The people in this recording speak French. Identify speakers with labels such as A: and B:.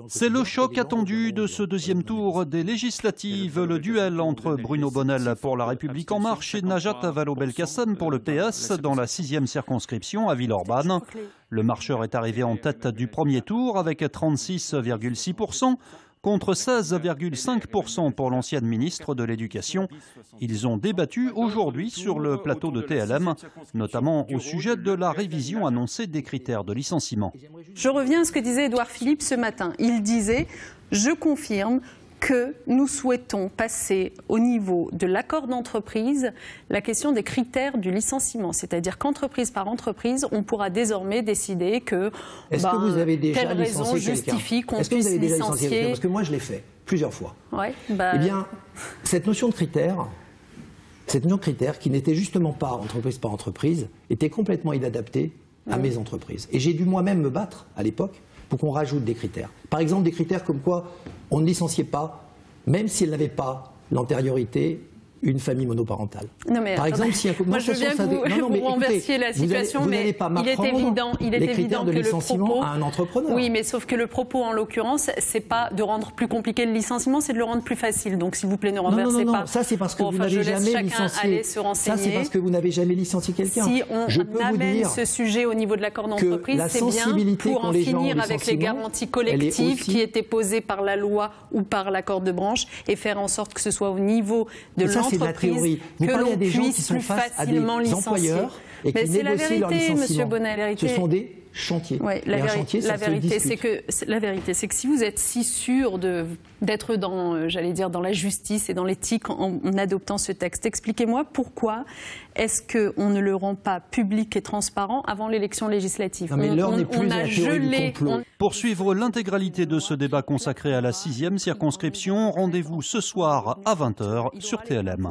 A: C'est le choc attendu de ce deuxième tour des législatives, le duel entre Bruno Bonnell pour La République En Marche et Najat Vallaud-Belkacem pour le PS dans la 6e circonscription à Villeurbanne. Le marcheur est arrivé en tête du premier tour avec 36,6% contre 16,5% pour l'ancienne ministre de l'Éducation. Ils ont débattu aujourd'hui sur le plateau de TLM, notamment au sujet de la révision annoncée des critères de licenciement.
B: Je reviens à ce que disait Édouard Philippe ce matin. Il disait « Je confirme que nous souhaitons passer au niveau de l'accord d'entreprise la question des critères du licenciement. C'est-à-dire qu'entreprise par entreprise, on pourra désormais décider que,
C: vous avez déjà
B: telle raison justifie qu'on puisse licencier.
C: Parce que moi, je l'ai fait plusieurs fois.
B: Ouais,
C: Eh bien, cette notion de critère, qui n'était justement pas entreprise par entreprise, était complètement inadaptée à mes entreprises. Et j'ai dû moi-même me battre à l'époque pour qu'on rajoute des critères. Par exemple, des critères comme quoi on ne licenciait pas, même si elle n'avait pas l'antériorité, une famille monoparentale.
B: Non mais,
C: par exemple, si
B: moi je veux bien que vous renversiez la situation, mais il est évident que le propos
C: à un entrepreneur.
B: Oui, mais sauf que le propos en l'occurrence, c'est pas de rendre plus compliqué le licenciement, c'est de le rendre plus facile. Donc s'il vous plaît, ne renversez pas.
C: Ça c'est parce que vous n'avez jamais licencié. Ça c'est parce que vous n'avez jamais licencié quelqu'un.
B: Si on amène ce sujet au niveau de l'accord d'entreprise, c'est bien pour en finir avec les garanties collectives qui étaient posées par la loi ou par l'accord de branche et faire en sorte que ce soit au niveau de l'entreprise
C: c'est de la théorie. Vous parlez à des gens qui sont face à des employeurs et qui négocient leur licenciement. Ce sont des chantiers.
B: Ouais, la vérité, c'est que si vous êtes si sûr d'être dans, j'allais dire, dans la justice et dans l'éthique en adoptant ce texte, expliquez-moi pourquoi est-ce qu'on ne le rend pas public et transparent avant l'élection législative.
C: Non, mais l'heure n'est plus à la théorie du complot.
A: Pour suivre l'intégralité de ce débat consacré à la 6e circonscription, rendez-vous ce soir à 20h sur TLM.